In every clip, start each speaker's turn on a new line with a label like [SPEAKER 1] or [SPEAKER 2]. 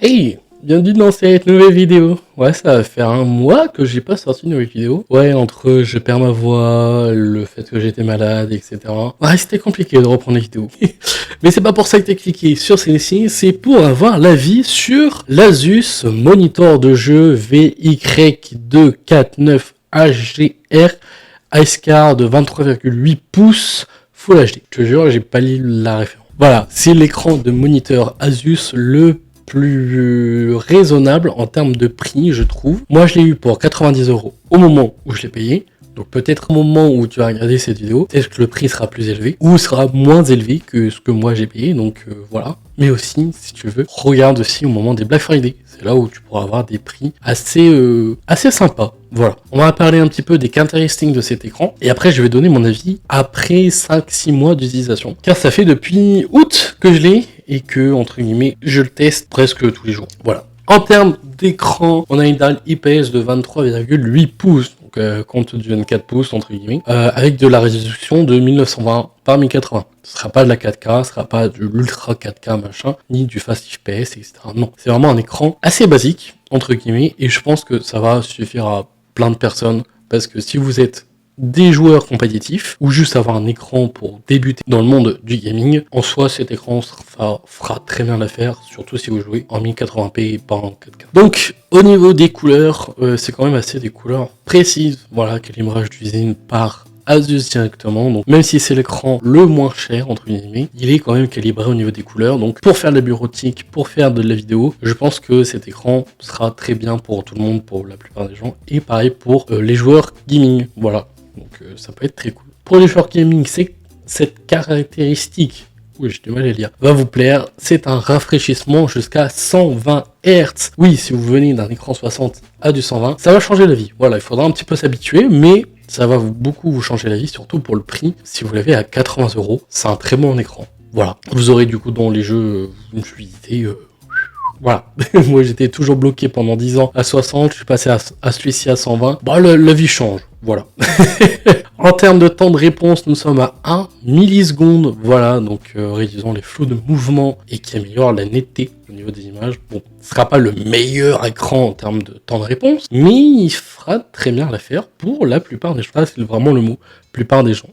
[SPEAKER 1] Hey, bienvenue dans cette nouvelle vidéo. Ouais, ça va faire un mois que j'ai pas sorti une nouvelle vidéo. Ouais, entre je perds ma voix, le fait que j'étais malade, etc. Ouais, c'était compliqué de reprendre les vidéos. Mais c'est pas pour ça que t'as cliqué sur celle-ci, c'est pour avoir l'avis sur l'Asus Monitor de jeu VY249HGR Ice-Card de 23,8 pouces Full HD. Je te jure, j'ai pas lu la référence. Voilà, c'est l'écran de moniteur Asus le plus raisonnable en termes de prix, je trouve. Moi, je l'ai eu pour 90 € au moment où je l'ai payé. Donc peut-être au moment où tu vas regarder cette vidéo, peut-être que le prix sera plus élevé ou sera moins élevé que ce que moi j'ai payé. Donc voilà. Mais aussi, si tu veux, regarde aussi au moment des Black Friday. C'est là où tu pourras avoir des prix assez sympas. Voilà. On va parler un petit peu des caractéristiques de cet écran. Et après, je vais donner mon avis après 5-6 mois d'utilisation. Car ça fait depuis août que je l'ai et que, entre guillemets, je le teste presque tous les jours. Voilà. En termes d'écran, on a une dalle IPS de 23,8 pouces. Donc, compte du 24 pouces, entre guillemets, avec de la résolution de 1920 par 1080. Ce sera pas de la 4K, ce sera pas de l'ultra 4K machin, ni du fast FPS, etc. Non, c'est vraiment un écran assez basique, entre guillemets, et je pense que ça va suffire à plein de personnes, parce que si vous êtes des joueurs compétitifs, ou juste avoir un écran pour débuter dans le monde du gaming, en soi cet écran fera très bien l'affaire, surtout si vous jouez en 1080p et pas en 4K. Donc au niveau des couleurs, c'est quand même assez des couleurs précises, voilà, calibrage d'usine par Asus directement, donc même si c'est l'écran le moins cher entre guillemets, il est quand même calibré au niveau des couleurs, donc pour faire de la bureautique, pour faire de la vidéo, je pense que cet écran sera très bien pour tout le monde, pour la plupart des gens, et pareil pour les joueurs gaming, voilà, donc ça peut être très cool. Pour les joueurs gaming, c'est cette caractéristique, oui j'ai du mal à lire, va vous plaire, c'est un rafraîchissement jusqu'à 120 Hz. Oui, si vous venez d'un écran 60 à du 120, ça va changer la vie, voilà, il faudra un petit peu s'habituer, mais ça va beaucoup vous changer la vie, surtout pour le prix. Si vous l'avez à 80 €, c'est un très bon écran. Voilà. Vous aurez du coup dans les jeux une fluidité. Voilà. Moi j'étais toujours bloqué pendant 10 ans à 60, je suis passé à celui-ci à 120. Bah la vie change. Voilà. En termes de temps de réponse, nous sommes à 1 milliseconde. Voilà, donc réduisant les flous de mouvement et qui améliore la netteté au niveau des images. Bon, ce sera pas le meilleur écran en termes de temps de réponse, mais il fera très bien l'affaire pour la plupart des gens. C'est vraiment le mot, plupart des gens.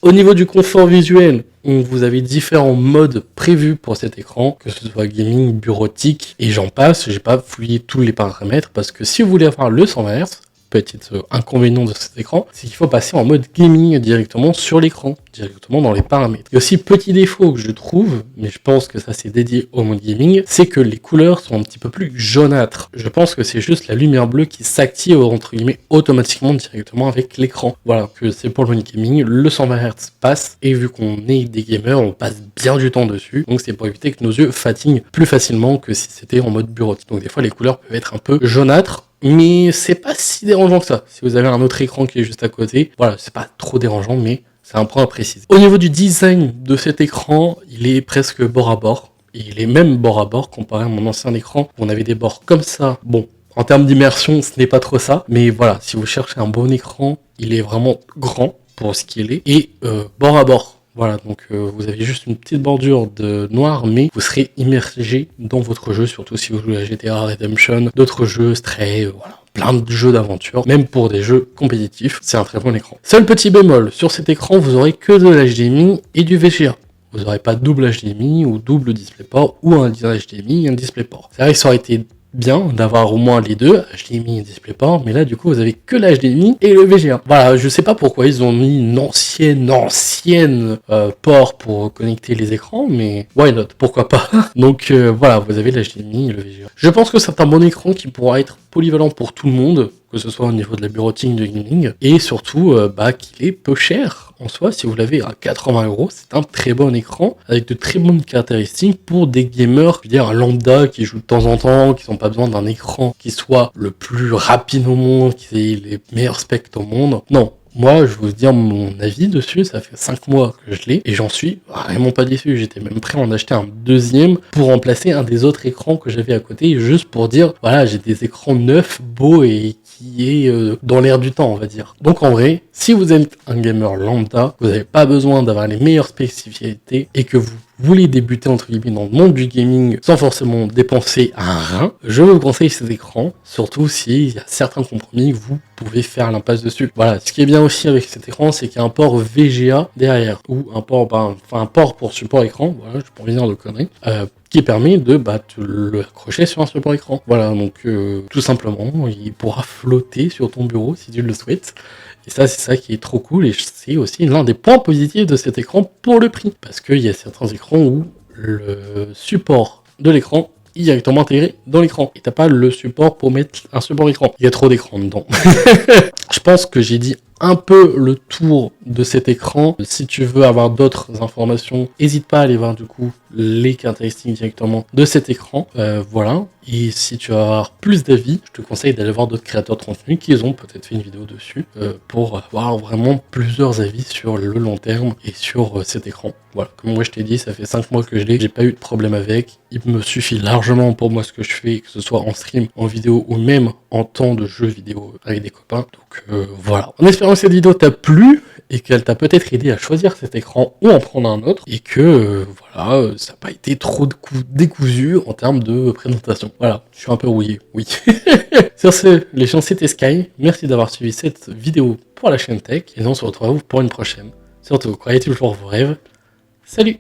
[SPEAKER 1] Au niveau du confort visuel, vous avez différents modes prévus pour cet écran, que ce soit gaming, bureautique, et j'en passe. J'ai pas fouillé tous les paramètres parce que si vous voulez avoir le 120 Hz, petit inconvénient de cet écran, c'est qu'il faut passer en mode gaming directement sur l'écran, directement dans les paramètres. Et aussi, petit défaut que je trouve, mais je pense que ça c'est dédié au mode gaming, c'est que les couleurs sont un petit peu plus jaunâtres. Je pense que c'est juste la lumière bleue qui s'active entre guillemets automatiquement directement avec l'écran. Voilà, que c'est pour le mode gaming, le 120 Hz passe, et vu qu'on est des gamers, on passe bien du temps dessus, donc c'est pour éviter que nos yeux fatiguent plus facilement que si c'était en mode bureautique. Donc des fois les couleurs peuvent être un peu jaunâtres, mais c'est pas si dérangeant que ça. Si vous avez un autre écran qui est juste à côté, voilà, c'est pas trop dérangeant, mais c'est un point à préciser. Au niveau du design de cet écran, il est presque bord à bord. Et il est même bord à bord comparé à mon ancien écran où on avait des bords comme ça. Bon, en termes d'immersion, ce n'est pas trop ça. Mais voilà, si vous cherchez un bon écran, il est vraiment grand pour ce qu'il est. Et bord à bord. Voilà, donc vous avez juste une petite bordure de noir, mais vous serez immergé dans votre jeu, surtout si vous jouez à GTA Redemption, d'autres jeux, Stray, voilà. Plein de jeux d'aventure, même pour des jeux compétitifs, c'est un très bon écran. Seul petit bémol, sur cet écran, vous aurez que de l'HDMI et du VGA. Vous n'aurez pas double HDMI ou double DisplayPort ou un HDMI et un DisplayPort. C'est vrai que ça aurait été bien d'avoir au moins les deux, HDMI et DisplayPort, mais là du coup vous avez que l'HDMI et le VGA. Voilà, je sais pas pourquoi ils ont mis une ancienne port pour connecter les écrans, mais why not, pourquoi pas. Donc voilà, vous avez l'HDMI et le VGA. Je pense que c'est un bon écran qui pourra être polyvalent pour tout le monde, que ce soit au niveau de la bureautique, du gaming, et surtout qu'il est peu cher. En soi, si vous l'avez à 80 €, c'est un très bon écran avec de très bonnes caractéristiques pour des gamers, je veux dire un lambda qui joue de temps en temps, qui n'ont pas besoin d'un écran qui soit le plus rapide au monde, qui ait les meilleurs specs au monde. Non. Moi, je vais vous dire mon avis dessus, ça fait 5 mois que je l'ai, et j'en suis vraiment pas déçu. J'étais même prêt à en acheter un deuxième pour remplacer un des autres écrans que j'avais à côté, juste pour dire, voilà, j'ai des écrans neufs, beaux et qui est dans l'air du temps, on va dire. Donc en vrai, si vous êtes un gamer lambda, vous n'avez pas besoin d'avoir les meilleures spécificités et que vous voulez débuter entre guillemets dans le monde du gaming sans forcément dépenser un rein, je vous conseille cet écran, surtout s'il y a certains compromis que vous pouvez faire l'impasse dessus. Voilà, ce qui est bien aussi avec cet écran, c'est qu'il y a un port VGA derrière, ou un port, un port pour support écran, voilà, je peux revenir de conneries, qui permet de te le accrocher sur un support écran. Voilà, donc tout simplement, il pourra flotter sur ton bureau si tu le souhaites. Et ça, c'est ça qui est trop cool, et c'est aussi l'un des points positifs de cet écran pour le prix. Parce qu'il y a certains écrans où le support de l'écran est directement intégré dans l'écran. Et t'as pas le support pour mettre un support écran. Il y a trop d'écrans dedans. Je pense que j'ai dit un peu le tour de cet écran. Si tu veux avoir d'autres informations, n'hésite pas à aller voir du coup les caractéristiques directement de cet écran. Voilà. Et si tu veux avoir plus d'avis, je te conseille d'aller voir d'autres créateurs de contenu qui ont peut-être fait une vidéo dessus pour avoir vraiment plusieurs avis sur le long terme et sur cet écran. Voilà, comme moi je t'ai dit, ça fait 5 mois que je l'ai, j'ai pas eu de problème avec. Il me suffit largement pour moi ce que je fais, que ce soit en stream, en vidéo ou même en temps de jeu vidéo avec des copains. Donc voilà. En espérant que cette vidéo t'a plu et qu'elle t'a peut-être aidé à choisir cet écran ou en prendre un autre, et que voilà, ça n'a pas été trop décousu en termes de présentation. Voilà, je suis un peu rouillé, oui. Sur ce, les gens, c'était Sky, merci d'avoir suivi cette vidéo pour la chaîne Tech, et on se retrouve pour une prochaine. Surtout, croyez toujours vos rêves, salut!